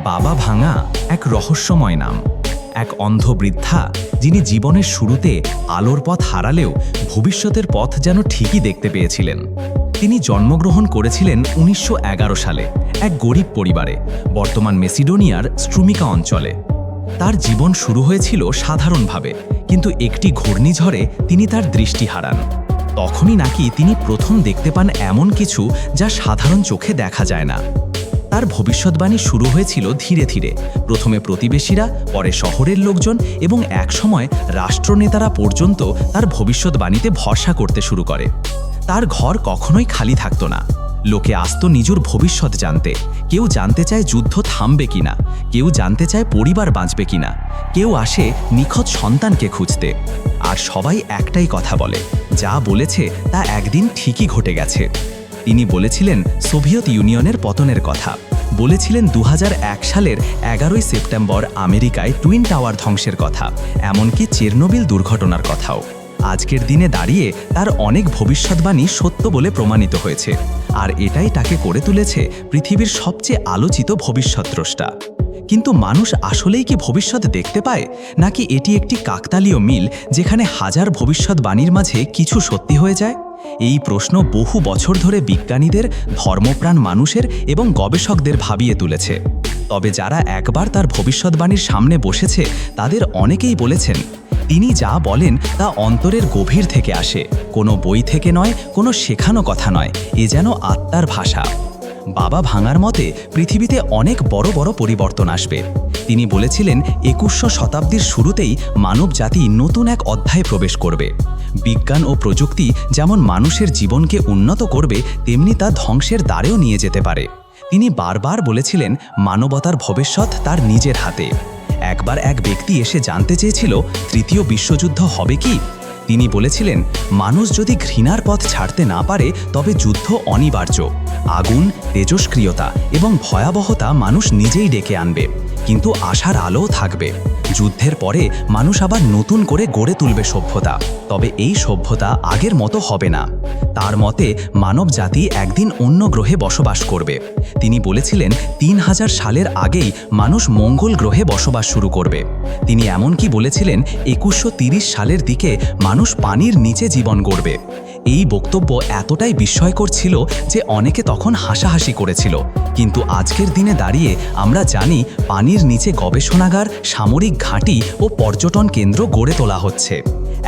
বাবা ভাঙা এক রহস্যময় নাম। এক অন্ধ বৃদ্ধা যিনি জীবনের শুরুতে আলোর পথ হারালেও ভবিষ্যতের পথ যেন ঠিকই দেখতে পেয়েছিলেন। তিনি জন্মগ্রহণ করেছিলেন ১৯১১ সালে এক গরিব পরিবারে, বর্তমান মেসিডোনিয়ার স্ট্রুমিকা অঞ্চলে। তার জীবন শুরু হয়েছিল সাধারণভাবে, কিন্তু একটি ঘূর্ণিঝড়ে তিনি তার দৃষ্টি হারান। তখনই নাকি তিনি প্রথম দেখতে পান এমন কিছু যা সাধারণ চোখে দেখা যায় না। তার ভবিষ্যৎবাণী শুরু হয়েছিল ধীরে ধীরে, প্রথমে প্রতিবেশীরা, পরে শহরের লোকজন এবং একসময় রাষ্ট্রনেতারা পর্যন্ত তার ভবিষ্যৎবাণীতে ভরসা করতে শুরু করে। তার ঘর কখনোই খালি থাকতো না। লোকে আসতো নিজের ভবিষ্যৎ জানতে। কেউ জানতে চায় যুদ্ধ থামবে কিনা, কেউ জানতে চায় পরিবার বাঁচবে কিনা, কেউ আসে নিখোঁজ সন্তানকে খুঁজতে। আর সবাই একটাই কথা বলে, যা বলেছে তা একদিন ঠিকই ঘটে গেছে। তিনি বলেছিলেন সোভিয়েত ইউনিয়নের পতনের কথা, বলেছিলেন ২০০১ সালের ১১ই সেপ্টেম্বর আমেরিকায় টুইন টাওয়ার ধ্বংসের কথা, এমনকি চেরনোবিল দুর্ঘটনার কথাও। আজকের দিনে দাঁড়িয়ে তার অনেক ভবিষ্যৎবাণী সত্য বলে প্রমাণিত হয়েছে, আর এটাই তাকে করে তুলেছে পৃথিবীর সবচেয়ে আলোচিত ভবিষ্যৎদ্রষ্টা। কিন্তু মানুষ আসলেই কি ভবিষ্যৎ দেখতে পায়, নাকি এটি একটি কাকতালীয় মিল যেখানে হাজার ভবিষ্যৎবাণীর মাঝে কিছু সত্যি হয়ে যায়? এই প্রশ্ন বহু বছর ধরে বিজ্ঞানীদের, ধর্মপ্রাণ মানুষের এবং গবেষকদের ভাবিয়ে তুলেছে। তবে যারা একবার তার ভবিষ্যৎবাণীর সামনে বসেছে তাদের অনেকেই বলেছেন তিনি যা বলেন তা অন্তরের গভীর থেকে আসে, কোনো বই থেকে নয়, কোনো শেখানো কথা নয়, এ যেন আত্মার ভাষা। বাবা ভাঙার মতে পৃথিবীতে অনেক বড় বড় পরিবর্তন আসবে। তিনি বলেছিলেন ২১শ শতাব্দীর শুরুতেই মানব জাতি নতুন এক অধ্যায়ে প্রবেশ করবে। বিজ্ঞান ও প্রযুক্তি যেমন মানুষের জীবনকে উন্নত করবে, তেমনি তা ধ্বংসের দ্বারেও নিয়ে যেতে পারে। তিনি বারবার বলেছিলেন মানবতার ভবিষ্যৎ তার নিজের হাতে। একবার এক ব্যক্তি এসে জানতে চেয়েছিল তৃতীয় বিশ্বযুদ্ধ হবে কি। তিনি বলেছিলেন মানুষ যদি ঘৃণার পথ ছাড়তে না পারে তবে যুদ্ধ অনিবার্য। আগুন, তেজস্ক্রিয়তা এবং ভয়াবহতা মানুষ নিজেই ডেকে আনবে, কিন্তু আশার আলোও থাকবে। যুদ্ধের পরে মানুষ আবার নতুন করে গড়ে তুলবে সভ্যতা, তবে এই সভ্যতা আগের মতো হবে না। তার মতে মানব জাতি একদিন অন্য গ্রহে বসবাস করবে। তিনি বলেছিলেন ৩০০০ সালের আগেই মানুষ মঙ্গল গ্রহে বসবাস শুরু করবে। তিনি এমনকি বলেছিলেন ২১৩০ সালের দিকে মানুষ পানির নিচে জীবন গড়বে। এই বক্তব্য এতটাই বিস্ময়কর ছিল যে অনেকে তখন হাসাহাসি করেছিল, কিন্তু আজকের দিনে দাঁড়িয়ে আমরা জানি পানির নিচে গবেষণাগার, সামরিক ঘাঁটি ও পর্যটন কেন্দ্র গড়ে তোলা হচ্ছে।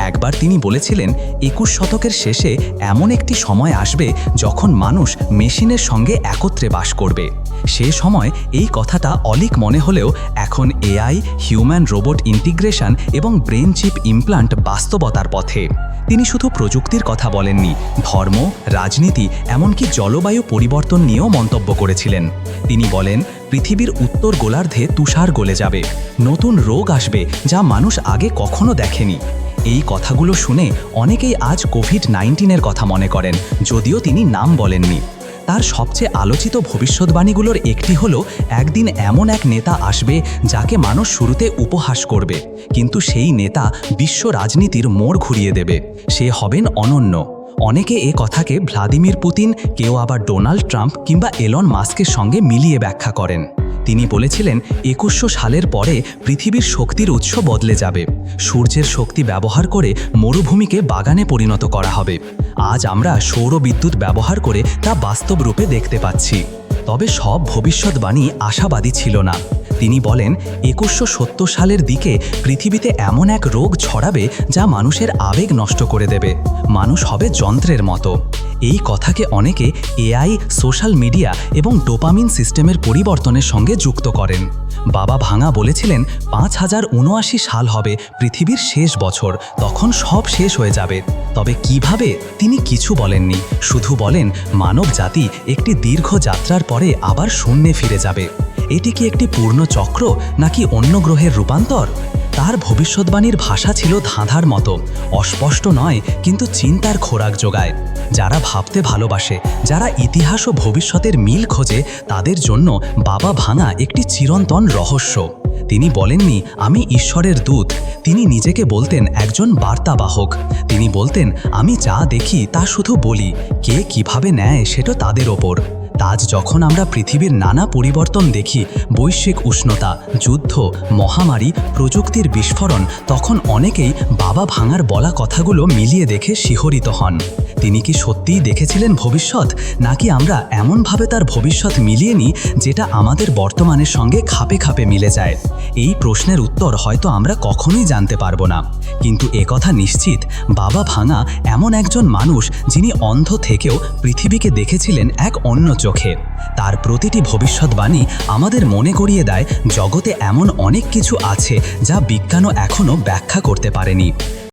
একবার তিনি বলেছিলেন ২১ শতকের শেষে এমন একটি সময় আসবে যখন মানুষ মেশিনের সঙ্গে একত্রে বাস করবে। সে সময় এই কথাটা অলীক মনে হলেও এখন এআই, হিউম্যান রোবট ইন্টিগ্রেশন এবং ব্রেন চিপ ইমপ্লান্ট বাস্তবতার পথে। তিনি শুধু প্রযুক্তির কথা বলেননি, ধর্ম, রাজনীতি, এমনকি জলবায়ু পরিবর্তন নিয়েও মন্তব্য করেছিলেন। তিনি বলেন পৃথিবীর উত্তর গোলার্ধে তুষার গলে যাবে, নতুন রোগ আসবে যা মানুষ আগে কখনো দেখেনি। এই কথাগুলো শুনে অনেকেই আজ কোভিড-১৯-এর কথা মনে করেন, যদিও তিনি নাম বলেননি। তার সবচেয়ে আলোচিত ভবিষ্যৎবাণীগুলোর একটি হলো একদিন এমন এক নেতা আসবে যাকে মানুষ শুরুতে উপহাস করবে, কিন্তু সেই নেতা বিশ্ব রাজনীতির মোড় ঘুরিয়ে দেবে। সে হবেন অনন্য। অনেকে এ কথাকে ভ্লাদিমির পুতিন, কেউ আবার ডোনাল্ড ট্রাম্প কিংবা এলন মাস্কের সঙ্গে মিলিয়ে ব্যাখ্যা করেন। তিনি বলেছিলেন ২১০০ সালের পরে পৃথিবীর শক্তির উৎস বদলে যাবে। সূর্যের শক্তি ব্যবহার করে মরুভূমিকে বাগানে পরিণত করা হবে। আজ আমরা সৌর বিদ্যুৎ ব্যবহার করে তা বাস্তব রূপে দেখতে পাচ্ছি। তবে সব ভবিষ্যৎবাণী আশাবাদী ছিল না। তিনি বলেন ২১৭০ সালের দিকে পৃথিবীতে এমন এক রোগ ছড়াবে যা মানুষের আবেগ নষ্ট করে দেবে। মানুষ হবে যন্ত্রের মতো। এই কথাকে অনেকে এআই, সোশ্যাল মিডিয়া এবং ডোপামিন সিস্টেমের পরিবর্তনের সঙ্গে যুক্ত করেন। বাবা ভাঙা বলেছিলেন ৫০৭৯ সাল হবে পৃথিবীর শেষ বছর, তখন সব শেষ হয়ে যাবে। তবে কিভাবে তিনি কিছু বলেননি, শুধু বলেন মানব জাতি একটি দীর্ঘ যাত্রার পরে আবার শূন্যে ফিরে যাবে। এটি কি একটি পূর্ণ চক্র, নাকি অন্য গ্রহের রূপান্তর? তার ভবিষ্যৎবাণীর ভাষা ছিল ধাঁধার মতো, অস্পষ্ট নয় কিন্তু চিন্তার খোরাক যোগায়। যারা ভাবতে ভালোবাসে, যারা ইতিহাস ও ভবিষ্যতের মিল খোঁজে, তাদের জন্য বাবা ভাঙা একটি চিরন্তন রহস্য। তিনি বলেননি আমি ঈশ্বরের দূত, তিনি নিজেকে বলতেন একজন বার্তাবাহক। তিনি বলতেন আমি যা দেখি তা শুধু বলি, কে কিভাবে নেয় সেটা তাদের ওপর। আজ যখন আমরা পৃথিবীর নানা পরিবর্তন দেখি, বৈশ্বিক উষ্ণতা, যুদ্ধ, মহামারী, প্রযুক্তির বিস্ফোরণ, তখন অনেকেই বাবা ভাঙার বলা কথাগুলো মিলিয়ে দেখে শিহরিত হন। তিনি কি সত্যিই দেখেছিলেন ভবিষ্যৎ, নাকি আমরা এমনভাবে তার ভবিষ্যৎ মিলিয়ে নিই যেটা আমাদের বর্তমানের সঙ্গে খাপে খাপে মিলে যায়? এই প্রশ্নের উত্তর হয়তো আমরা কখনোই জানতে পারবো না, কিন্তু একথা নিশ্চিত, বাবা ভাঙা এমন একজন মানুষ যিনি অন্ধ থেকেও পৃথিবীকে দেখেছিলেন এক অন্য চোখে। তার প্রতিটি ভবিষ্যৎবাণী আমাদের মনে করিয়ে দেয় জগতে এমন অনেক কিছু আছে যা বিজ্ঞানও এখনও ব্যাখ্যা করতে পারেনি।